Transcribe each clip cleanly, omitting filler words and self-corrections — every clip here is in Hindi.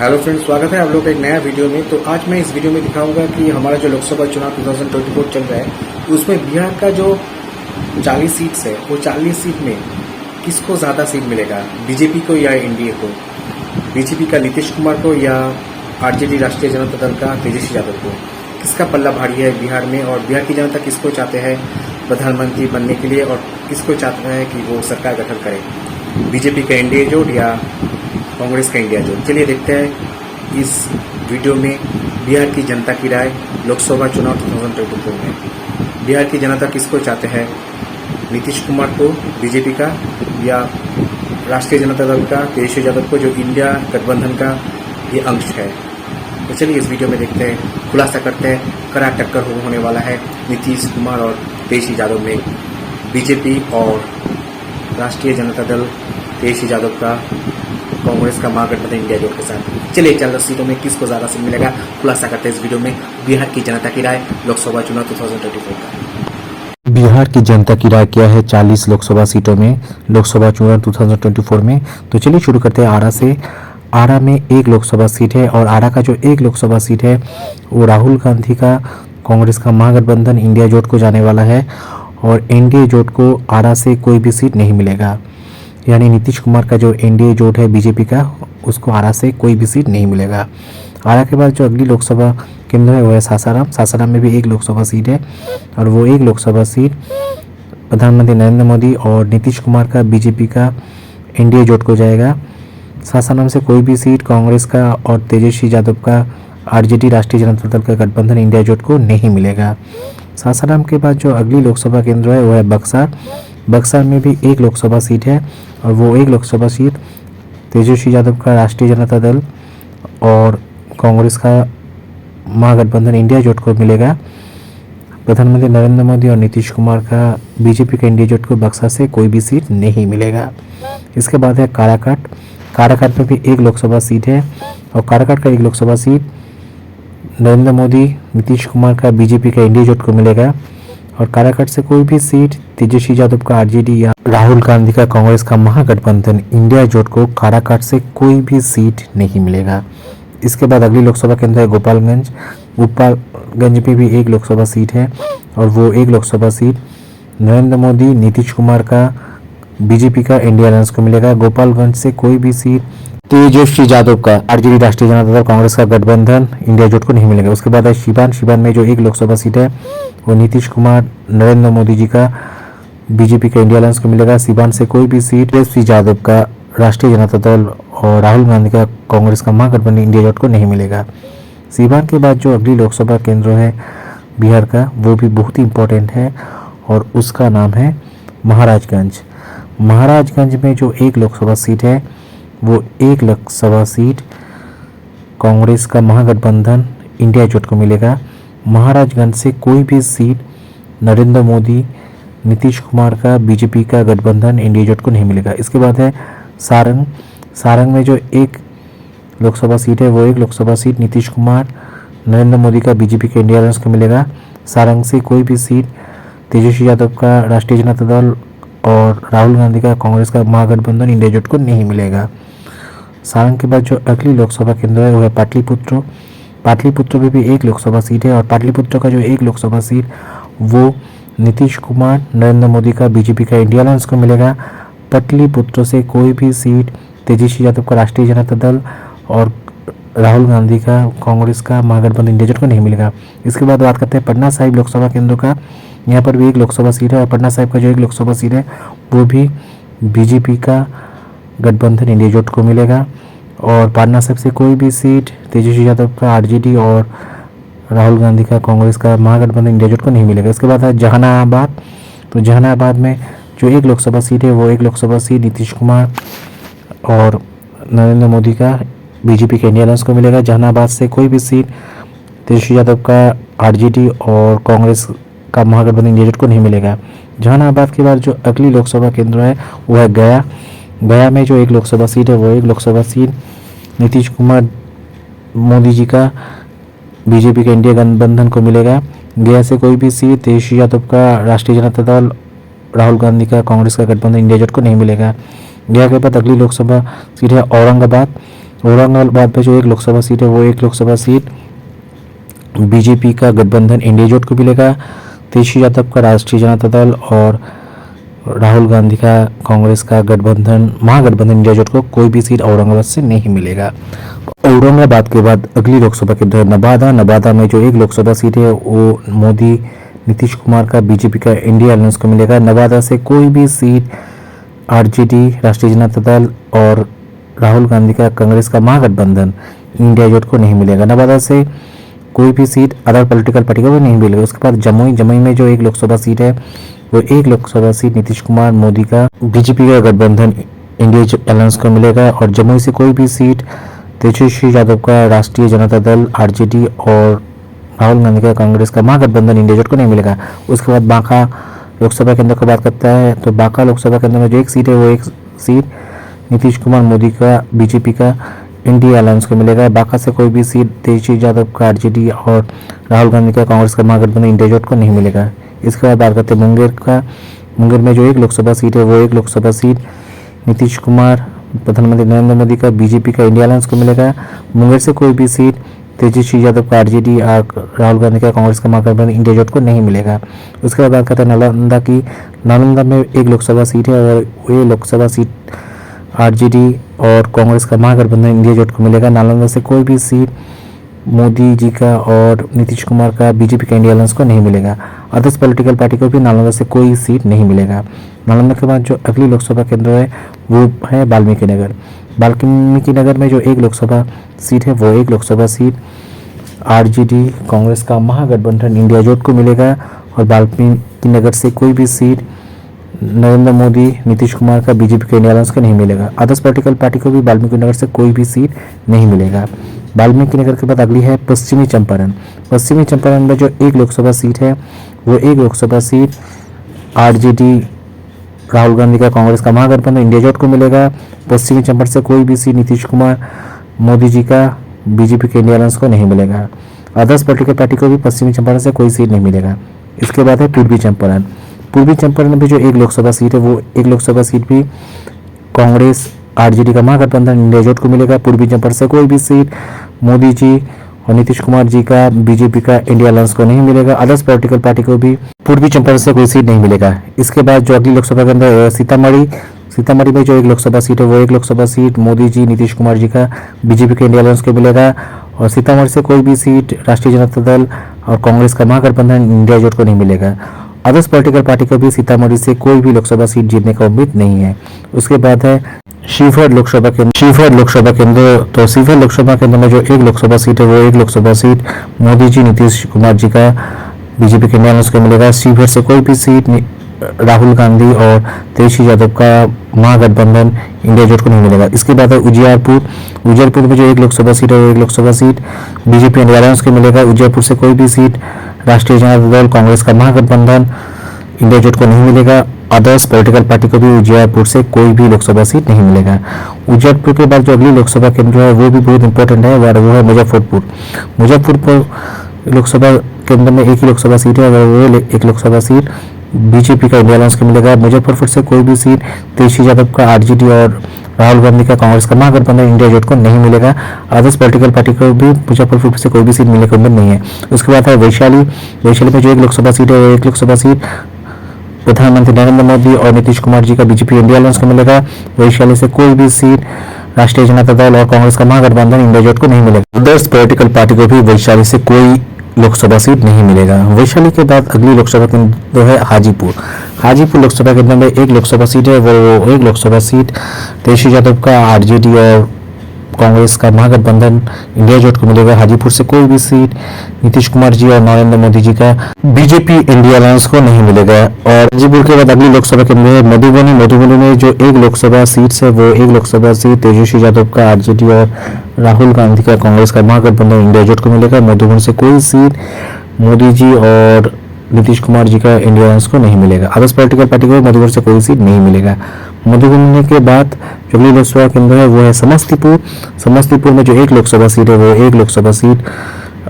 हेलो फ्रेंड्स, स्वागत है आप लोग का एक नया वीडियो में। तो आज मैं इस वीडियो में दिखाऊंगा कि हमारा जो लोकसभा चुनाव 2024 चल रहा है उसमें बिहार का जो 40 सीट्स है वो 40 सीट में किसको ज़्यादा सीट मिलेगा, बीजेपी को या एनडीए को, बीजेपी का नीतीश कुमार को या आरजेडी राष्ट्रीय जनता दल का तेजस्वी यादव को। किसका पल्ला भारी है बिहार में और बिहार की जनता किसको चाहते हैं प्रधानमंत्री बनने के लिए और किसको चाहते हैं कि वो सरकार गठन करे, बीजेपी का एनडीए जोड़ या कांग्रेस का इंडिया जोड़। चलिए देखते हैं इस वीडियो में बिहार की जनता की राय लोकसभा चुनाव 2024 में। बिहार की जनता किसको चाहते हैं, नीतीश कुमार को बीजेपी का या राष्ट्रीय जनता दल का तेजस्वी यादव को जो इंडिया गठबंधन का ये अंश है। तो चलिए इस वीडियो में देखते हैं, खुलासा करते हैं कड़ा टक्कर होने वाला है नीतीश कुमार और तेजस्वी यादव में, बीजेपी और राष्ट्रीय जनता दल तेजस्वी यादव का कांग्रेस का महागठबंधन इंडिया जोड़ के साथ। चलिए 40 सीटों में किसको ज़्यादा सीट मिलेगा खुलासा करते हैं इस वीडियो में। बिहार की जनता की राय लोकसभा चुनाव 2024 का। बिहार की जनता की राय क्या है 40 लोकसभा सीटों में लोकसभा चुनाव 2024 में। तो चलिए शुरू करते हैं आरा से। आरा में एक लोकसभा सीट है और आरा का जो एक लोकसभा सीट है वो राहुल गांधी का कांग्रेस का महागठबंधन इंडिया जोट को जाने वाला है और एनडीए जोट को आरा से कोई भी सीट नहीं मिलेगा। यानी नीतीश कुमार का जो एनडीए जोट है बीजेपी का, उसको आरा से कोई भी सीट नहीं मिलेगा। आरा के बाद जो अगली लोकसभा केंद्र है वो है सासाराम। सासाराम में भी एक लोकसभा सीट है और वो एक लोकसभा सीट प्रधानमंत्री नरेंद्र मोदी और नीतीश कुमार का बीजेपी का एनडीए जोट को जाएगा। सासाराम से कोई भी सीट कांग्रेस का और तेजस्वी यादव का आरजेडी राष्ट्रीय जनता दल का गठबंधन इंडिया जोट को नहीं मिलेगा। सासाराम के बाद जो अगली लोकसभा केंद्र है वो है बक्सर। बक्सर में भी एक लोकसभा सीट है और वो एक लोकसभा सीट तेजस्वी यादव का राष्ट्रीय जनता दल और कांग्रेस का महागठबंधन इंडिया जोट को मिलेगा। प्रधानमंत्री नरेंद्र मोदी और नीतीश कुमार का बीजेपी का इंडिया जोट को बक्सर से कोई भी सीट नहीं मिलेगा। इसके बाद है काराकाट। काराकाट में भी एक लोकसभा सीट है और काराकाट का एक लोकसभा सीट नरेंद्र मोदी नीतीश कुमार का बीजेपी का इंडिया जोट को मिलेगा और काराकाट से कोई भी सीट तेजस्वी यादव का आरजेडी या राहुल गांधी का कांग्रेस का महागठबंधन इंडिया जोट को काराकाट से कोई भी सीट नहीं मिलेगा। इसके बाद अगली लोकसभा केंद्र है गोपालगंज। गोपालगंज में भी एक लोकसभा सीट है और वो एक लोकसभा सीट नरेंद्र मोदी नीतीश कुमार का बीजेपी का इंडिया अलायंस को मिलेगा। गोपालगंज से कोई भी सीट तेजस्वी यादव का आरजेडी राष्ट्रीय जनता दल कांग्रेस का गठबंधन इंडिया जोट को नहीं मिलेगा। उसके बाद है शिवान। शिवान में जो एक लोकसभा सीट है वो नीतीश कुमार नरेंद्र मोदी जी का बीजेपी का इंडिया अलायंस को मिलेगा। शिवान से कोई भी सीट तेजस्वी यादव का राष्ट्रीय जनता दल और राहुल गांधी का कांग्रेस का महागठबंधन इंडिया जोट को नहीं मिलेगा। शिवान के बाद जो अगली लोकसभा केंद्र है बिहार का वो भी बहुत ही इम्पोर्टेंट है और उसका नाम है महाराजगंज। महाराजगंज में जो एक लोकसभा सीट है वो एक लोकसभा सीट कांग्रेस का महागठबंधन इंडिया जोट को मिलेगा। महाराजगंज से कोई भी सीट नरेंद्र मोदी नीतीश कुमार का बीजेपी का गठबंधन इंडिया जोट को नहीं मिलेगा। इसके बाद है सारंग। सारंग में जो एक लोकसभा सीट है वो एक लोकसभा सीट नीतीश कुमार नरेंद्र मोदी का बीजेपी का इंडिया अलायंस को मिलेगा। सारंग से कोई भी सीट तेजस्वी यादव का राष्ट्रीय जनता दल और राहुल गांधी का कांग्रेस का महागठबंधन इंडिया जोट को नहीं मिलेगा। सारंग के बाद जो अगली लोकसभा केंद्र है वो है पाटलिपुत्र। पाटलिपुत्र में भी एक लोकसभा सीट है और पाटलिपुत्र का जो एक लोकसभा सीट वो नीतीश कुमार नरेंद्र मोदी का बीजेपी का इंडिया अलायंस को मिलेगा। पाटलिपुत्र से कोई भी सीट तेजस्वी यादव का राष्ट्रीय जनता दल और राहुल गांधी का कांग्रेस का महागठबंधन इंडिया जोट को नहीं मिलेगा। इसके बाद बात करते हैं पटना साहिब लोकसभा केंद्र का। यहाँ पर भी एक लोकसभा सीट है और पटना साहिब का जो एक लोकसभा सीट है वो भी बीजेपी का गठबंधन इंडिया जोट को मिलेगा और पटना साहिब से कोई भी सीट तेजस्वी यादव का आरजेडी और राहुल गांधी का कांग्रेस का महागठबंधन इंडिया जोट को नहीं मिलेगा। इसके बाद है जहानाबाद। तो जहानाबाद में जो एक लोकसभा सीट है वो एक लोकसभा सीट नीतीश कुमार और नरेंद्र मोदी का बीजेपी के इंडिया अलायंस को मिलेगा। जहानाबाद से कोई भी सीट तेजस्वी यादव का आरजेडी और कांग्रेस का महागठबंधन इंडिया जोट को नहीं मिलेगा। जहानाबाद के बाद जो अगली लोकसभा केंद्र है वो है गया। गया में जो एक लोकसभा सीट है वो एक लोकसभा सीट नीतीश कुमार मोदी जी का बीजेपी के इंडिया गठबंधन को मिलेगा। गया से कोई भी सीट तेजस्वी यादव का राष्ट्रीय जनता दल राहुल गांधी का कांग्रेस का गठबंधन इंडिया जोट को नहीं मिलेगा। गया के बाद अगली लोकसभा सीट है औरंगाबाद। औरंगाबाद में जो एक लोकसभा सीट है वो एक लोकसभा सीट बीजेपी का गठबंधन इंडिया जोट को मिलेगा। तेजस्वी यादव का राष्ट्रीय जनता दल और राहुल गांधी का कांग्रेस का गठबंधन महागठबंधन इंडिया जोट को कोई भी सीट औरंगाबाद से नहीं मिलेगा। औरंगाबाद के बाद अगली लोकसभा केंद्र है नवादा में जो एक लोकसभा सीट है वो मोदी नीतीश कुमार का बीजेपी का इंडिया अलायंस को मिलेगा। नवादा से कोई भी सीट आरजेडी राष्ट्रीय जनता दल और राहुल गांधी का कांग्रेस का महागठबंधन इंडिया जोट को नहीं मिलेगा। नवादा से कोई भी सीट अदर पॉलिटिकल पार्टी को भी नहीं मिलेगा। उसके बाद जमुई में जो एक लोकसभा सीट है वो एक लोकसभा सीट नीतीश कुमार मोदी का बीजेपी का गठबंधन इंडिया अलायंस को मिलेगा। और जमुई से कोई भी सीट तेजस्वी यादव का राष्ट्रीय जनता दल आरजेडी और राहुल गांधी का कांग्रेस का महागठबंधन इंडिया जोट को नहीं मिलेगा। उसके बाद बांका लोकसभा केंद्र की बात करता है तो बांका लोकसभा केंद्र में जो एक सीट है वो एक सीट नीतीश कुमार मोदी का बीजेपी का इंडिया अलायंस को मिलेगा। बांका से कोई भी सीट तेजस्वी यादव का आरजेडी और राहुल गांधी का कांग्रेस का महागठबंधन इंडिया जोट को नहीं मिलेगा। इसके बाद बात करते हैं मुंगेर में जो एक लोकसभा सीट है वो एक लोकसभा सीट नीतीश कुमार प्रधानमंत्री नरेंद्र मोदी का बीजेपी का इंडिया अलायंस को मिलेगा। मुंगेर से कोई भी सीट तेजस्वी यादव का आरजेडी और राहुल गांधी का कांग्रेस का महागठबंधन इंडिया जोट को नहीं मिलेगा। उसके बाद बात करते हैं नालंदा की। नालंदा में एक लोकसभा सीट है और ये लोकसभा सीट आरजेडी और कांग्रेस का महागठबंधन इंडिया जोट को मिलेगा। नालंदा से कोई भी सीट मोदी जी का और नीतीश कुमार का बीजेपी का इंडिया अलायंस को नहीं मिलेगा। अदर्स पॉलिटिकल पार्टी को भी नालंदा से कोई सीट नहीं मिलेगा। नालंदा के बाद जो अगली लोकसभा केंद्र है वो है वाल्मीकि नगर। वाल्मीकि नगर में जो एक लोकसभा सीट है वो एक लोकसभा सीट आरजेडी कांग्रेस का महागठबंधन इंडिया जोट को मिलेगा। और वाल्मीकि नगर से कोई भी सीट नरेंद्र मोदी नीतीश कुमार का बीजेपी के इंडिया अलायंस को नहीं मिलेगा। अदर्स पॉलिटिकल पार्टी को भी वाल्मीकि नगर से कोई भी सीट नहीं मिलेगा। वाल्मीकि नगर के बाद अगली है पश्चिमी चंपारण। पश्चिमी चंपारण में जो एक लोकसभा सीट है वो एक लोकसभा सीट आरजेडी राहुल गांधी का कांग्रेस का महागठबंधन इंडिया जोट को मिलेगा। पश्चिमी चंपारण से कोई भी सीट नीतीश कुमार मोदी जी का बीजेपी के इंडिया अलायंस को नहीं मिलेगा। अदर्स पॉलिटिकल पार्टी को भी पश्चिमी चंपारण से कोई सीट नहीं मिलेगा। इसके बाद है पूर्वी चंपारण। पूर्वी चंपारण में जो एक लोकसभा सीट है वो एक लोकसभा सीट भी कांग्रेस आरजेडी का महागठबंधन इंडिया जोट को मिलेगा। पूर्वी चंपारण से कोई भी सीट मोदी जी और नीतीश कुमार जी का बीजेपी का इंडिया अलायंस को नहीं मिलेगा। अदर्स पॉलिटिकल पार्टी को भी पूर्वी चंपारण से कोई सीट नहीं मिलेगा। इसके बाद जो अगली लोकसभा के अंदर सीतामढ़ी में जो एक लोकसभा सीट है वो एक लोकसभा सीट मोदी जी नीतीश कुमार जी का बीजेपी के इंडिया अलायंस को मिलेगा। और सीतामढ़ी से कोई भी सीट राष्ट्रीय जनता दल और कांग्रेस का महागठबंधन इंडिया जोट को नहीं मिलेगा। अदर्स पॉलिटिकल पार्टी को भी सीतामढ़ी से कोई भी लोकसभा सीट जीतने का उम्मीद नहीं है। उसके बाद है शिवहर लोकसभा केंद्र। शिवहर लोकसभा केंद्र में जो एक लोकसभा सीट है वो एक लोकसभा सीट मोदी जी नीतीश कुमार जी का बीजेपी के इंडिया अलायंस को मिलेगा। शिवहर से कोई भी सीट राहुल गांधी और तेजस्वी यादव का महागठबंधन इंडिया जोट को नहीं मिलेगा। इसके बाद है उजियारपुर में जो एक लोकसभा सीट है वो एक Lok Sabha seat BJP India alliance को मिलेगा। उजियारपुर से कोई भी सीट राष्ट्रीय जनता दल कांग्रेस का महागठबंधन इंडिया जोट को नहीं मिलेगा। अदर्स पॉलिटिकल पार्टी को भी उजियारपुर से कोई भी लोकसभा सीट नहीं मिलेगा। उजियारपुर के बाद जो अगली लोकसभा केंद्र है वो भी बहुत इंपॉर्टेंट है, वो है मुजफ्फरपुर लोकसभा केंद्र में एक ही लोकसभा सीट है और वो एक लोकसभा सीट बीजेपी का इंडिया अलायंस को मिलेगा। मुजफ्फरपुर से कोई भी सीट तेजस्वी यादव का आरजेडी और राहुल गांधी का कांग्रेस का महागठबंधन इंडिया जोट को नहीं मिलेगा। अदर्स पॉलिटिकल पार्टी को भी मुजफ्फरपुर से कोई भी सीट मिलने का उम्मीद नहीं है। उसके बाद है वैशाली में जो एक लोकसभा सीट है वो एक लोकसभा सीट प्रधानमंत्री नरेंद्र मोदी और नीतीश कुमार जी का बीजेपी इंडिया अलायंस को मिलेगा। वैशाली से कोई भी सीट राष्ट्रीय जनता दल और कांग्रेस का महागठबंधन इंडिया जोट को नहीं मिलेगा। अदर्स पॉलिटिकल पार्टी को भी वैशाली से कोई लोकसभा सीट नहीं मिलेगा। वैशाली के बाद अगली लोकसभा केंद्र है हाजीपुर लोकसभा केंद्र में एक लोकसभा सीट है वो एक लोकसभा सीट तेजस्वी यादव का आरजेडी और कांग्रेस का महागठबंधन इंडिया जोट को मिलेगा। हाजीपुर से कोई भी सीट नीतीश कुमार जी और नरेंद्र मोदी जी का बीजेपी इंडिया अलायंस को नहीं मिलेगा। और हाजीपुर के बाद अगली लोकसभा केंद्र है मधुबनी में जो एक लोकसभा सीट है वो एक लोकसभा सीट तेजस्वी यादव का आरजेडी और राहुल गांधी का कांग्रेस का महागठबंधन इंडिया जोट को मिलेगा। मधुबनी से कोई सीट मोदी जी और नीतीश कुमार जी का इंडिया अलायंस को नहीं मिलेगा। अदर्स पॉलिटिकल पार्टी को मधुबनी से कोई सीट नहीं मिलेगा। मधुबनी के बाद जो अगली लोकसभा केंद्र है वो है समस्तीपुर में जो एक लोकसभा सीट है वो एक लोकसभा सीट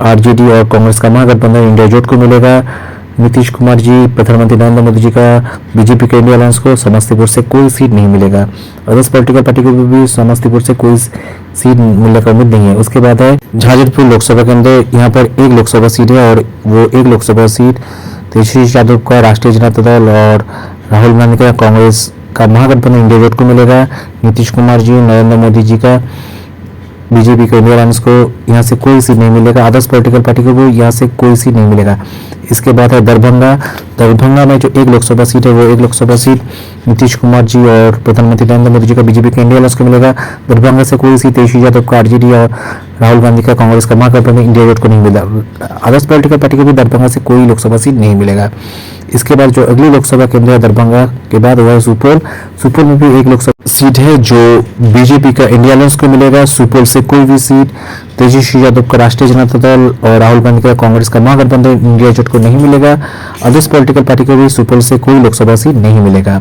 आरजेडी और कांग्रेस का महागठबंधन इंडिया जोट को मिलेगा। नीतीश कुमार जी, प्रधानमंत्री नरेंद्र मोदी जी का बीजेपी के इंडिया अलायंस को समस्तीपुर से कोई सीट नहीं मिलेगा। अदर्स पॉलिटिकल पार्टी को भी समस्तीपुर से कोई सीट मिलने का उम्मीद नहीं है। उसके बाद है झारखंड लोकसभा केंद्र, यहाँ पर एक लोकसभा सीट है और वो एक लोकसभा सीट तेजस्वी यादव का राष्ट्रीय जनता दल और राहुल गांधी का कांग्रेस का महागठबंधन इंडिया जोट को मिलेगा। नीतीश कुमार जी, नरेंद्र मोदी जी का बीजेपी के इंडिया अलायंस को यहाँ से कोई सीट नहीं मिलेगा। अदर्स पॉलिटिकल पार्टी को भी यहाँ से कोई सीट नहीं मिलेगा। इसके बाद है दरभंगा में जो एक लोकसभा सीट है वो एक लोकसभा सीट नीतीश कुमार जी और प्रधानमंत्री नरेंद्र मोदी जी का बीजेपी के इंडिया अलायंस को मिलेगा। दरभंगा से कोई सीट तेजस्वी यादव का आरजेडी और राहुल गांधी का कांग्रेस का महागठबंधन इंडिया जोट को नहीं मिला। अदर्स पॉलिटिकल पार्टी को भी दरभंगा से कोई लोकसभा सीट नहीं मिलेगा। इसके बाद जो अगली लोकसभा केंद्र है दरभंगा के बाद वह है सुपौल में भी एक लोकसभा सीट है जो बीजेपी का इंडिया अलायंस को मिलेगा। सुपौल से कोई भी सीट तेजस्वी यादव का राष्ट्रीय जनता दल और राहुल गांधी का कांग्रेस का महागठबंधन इंडिया जोट को नहीं मिलेगा। अदर्स पॉलिटिकल पार्टी को भी सुपौल से कोई लोकसभा सीट नहीं मिलेगा।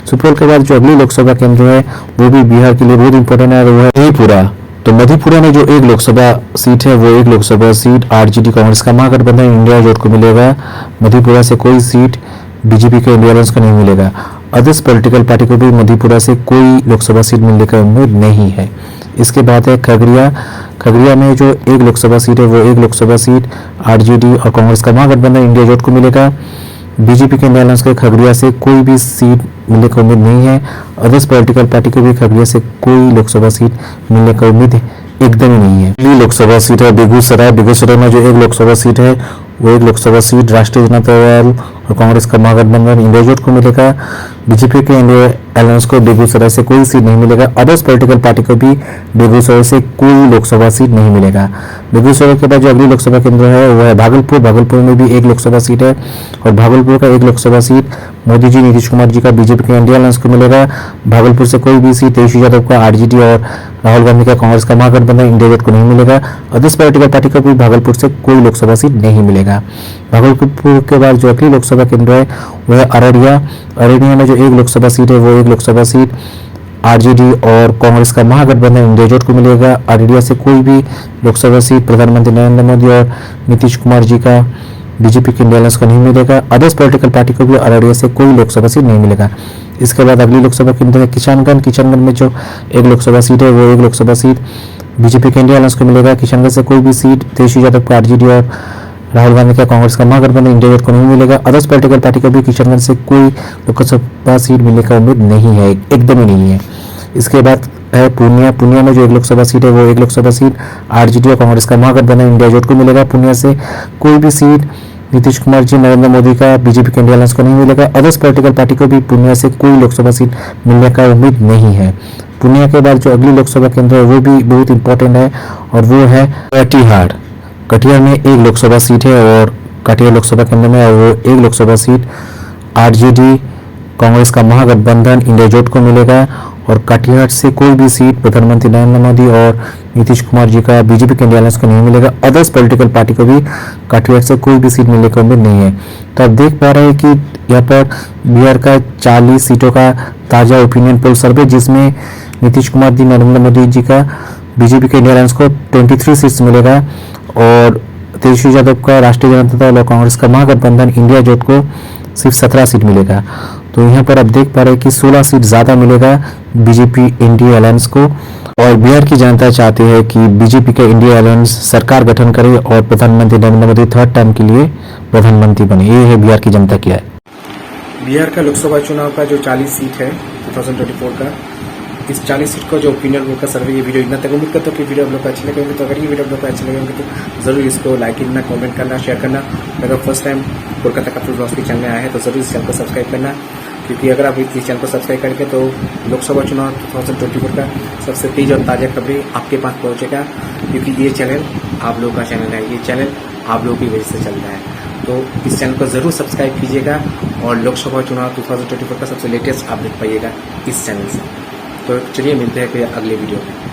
सुपौल के बाद जो अगली लोकसभा केंद्र है वो भी बिहार के लिए बहुत इंपॉर्टेंट है, वो है मधेपुरा। तो मधेपुरा में जो एक लोकसभा सीट है वो एक लोकसभा सीट आरजेडी कांग्रेस का महागठबंधन इंडिया जोट को मिलेगा। मधेपुरा से कोई सीट बीजेपी के इंडिया अलायंस को नहीं मिलेगा। अदर्स पॉलिटिकल पार्टी को भी मधेपुरा से कोई लोकसभा सीट मिलने का उम्मीद नहीं है। इसके बाद है खगड़िया में जो एक लोकसभा सीट है वो एक लोकसभा सीट आरजेडी और कांग्रेस का महागठबंधन इंडिया जोट को मिलेगा। बीजेपी के इंडिया अलायंस के खगड़िया से कोई भी सीट मिलने का उम्मीद नहीं है। अदर्स पॉलिटिकल पार्टी को भी खगड़िया से कोई लोकसभा सीट मिलने का उम्मीद एकदम ही नहीं है। अगली लोकसभा सीट है बेगूसराय में जो एक लोकसभा सीट है वो एक लोकसभा सीट राष्ट्रीय जनता दल और कांग्रेस का महागठबंधन इंडिया जोट को मिलेगा। बीजेपी के इंडिया अलायंस को बेगूसराय से कोई सीट नहीं मिलेगा। अदर्स पॉलिटिकल पार्टी को भी बेगूसराय से कोई लोकसभा सीट नहीं मिलेगा। बेगूसराय के बाद जो अगली लोकसभा केंद्र है वो है भागलपुर में भी एक लोकसभा सीट है और भागलपुर का एक लोकसभा सीट मोदी जी, नीतीश कुमार जी का बीजेपी के इंडिया अलायंस को मिलेगा। भागलपुर से कोई भी सीट तेजस्वी यादव का आरजेडी और राहुल गांधी का कांग्रेस का महागठबंधन इंडिया जोट को नहीं मिलेगा। अदर्स पॉलिटिकल पार्टी को भी भागलपुर से कोई लोकसभा सीट नहीं मिलेगा। भागलपुर के बाद जो अगली लोकसभा केंद्र है वह है अररिया में जो एक लोकसभा सीट है वो एक लोकसभा सीट आरजेडी और कांग्रेस का महागठबंधन इंडिया जोट को मिलेगा। अररिया से कोई भी लोकसभा सीट प्रधानमंत्री नरेंद्र मोदी और नीतीश कुमार जी का बीजेपी के इंडिया अलायंस को नहीं मिलेगा। अदर्स पॉलिटिकल पार्टी को भी अररिया से कोई लोकसभा सीट नहीं मिलेगा। इसके बाद अगली लोकसभा केंद्र है किशनगंज में जो एक लोकसभा सीट है वो एक लोकसभा सीट बीजेपी के इंडिया अलायंस को मिलेगा। किशनगंज से कोई भी सीट तेजस्वी यादव का आरजेडी और राहुल गांधी का कांग्रेस का महागठबंधन इंडिया जोट को नहीं मिलेगा। अदर्स पॉलिटिकल पार्टी को भी किशनगंज से कोई लोकसभा सीट मिलने का उम्मीद नहीं है, एकदम ही नहीं है। इसके बाद है पूर्णिया में जो एक लोकसभा सीट है वो एक लोकसभा सीट आरजेडी और कांग्रेस का महागठबंधन इंडिया जोट को मिलेगा। पूर्णिया से कोई भी सीट नीतीश कुमार जी, नरेंद्र मोदी का बीजेपी के इंडिया अलायंस को नहीं मिलेगा। अदर्स पॉलिटिकल पार्टी को भी पूर्णिया से कोई लोकसभा सीट मिलने का उम्मीद नहीं है। पूर्णिया के बाद जो अगली लोकसभा केंद्र है वो भी बहुत इंपॉर्टेंट है और वो है कटिहार में एक लोकसभा सीट है और कटिहार लोकसभा केंद्र में वो एक लोकसभा सीट आरजेडी कांग्रेस का महागठबंधन इंडिया जोट को मिलेगा। और कटिहार से कोई भी सीट प्रधानमंत्री नरेंद्र मोदी और नीतीश कुमार जी का बीजेपी के इंडिया अलायंस को नहीं मिलेगा। अदर्स पॉलिटिकल पार्टी को भी कटिहार से कोई भी सीट मिलने का उम्मीद नहीं है। तो आप देख पा रहे हैं कि यहाँ पर बिहार का 40 सीटों का ताज़ा ओपिनियन पोल सर्वे, जिसमें नीतीश कुमार जी, नरेंद्र मोदी जी का बीजेपी के इंडिया अलायंस को 23 सीट्स मिलेगा और तेजस्वी यादव का राष्ट्रीय जनता दल और कांग्रेस का महागठबंधन इंडिया जोट को सिर्फ 17 सीट मिलेगा। तो यहाँ पर आप देख पा रहे हैं कि 16 सीट ज़्यादा मिलेगा बीजेपी इंडिया अलायंस को। और बिहार की जनता चाहती है कि बीजेपी का इंडिया अलायंस सरकार गठन करे और प्रधानमंत्री नरेंद्र मोदी थर्ड टर्म के लिए प्रधानमंत्री बने। ये है बिहार की जनता की राय। बिहार का लोकसभा चुनाव का जो 40 सीट है 2024 का, इस 40 सीट का जो ओपिनियन पोल का सर्वे, ये वीडियो इतना तक उम्मीद करता हूँ कि वीडियो आप लोग को अच्छी लगेगी। तो अगर ये वीडियो आप लोग को अच्छी लगेगी तो जरूर इसको लाइक करना, कमेंट करना, शेयर करना। अगर first time Kolkata capital blogs के चैनल में आए हैं तो जरूर इस चैनल को सब्सक्राइब करना, क्योंकि अगर आप इस चैनल को सब्सक्राइब करके तो लोकसभा चुनाव 2024 का सबसे तेज और ताज़ा खबरें आपके पास पहुँचेगा, क्योंकि ये चैनल आप लोगों का चैनल है, ये चैनल आप लोगों की वजह से चल रहा है। तो इस चैनल को जरूर सब्सक्राइब कीजिएगा और लोकसभा चुनाव 2024 का सबसे लेटेस्ट अपडेट पाइएगा इस चैनल से। तो चलिए मिलते हैं फिर अगले वीडियो में।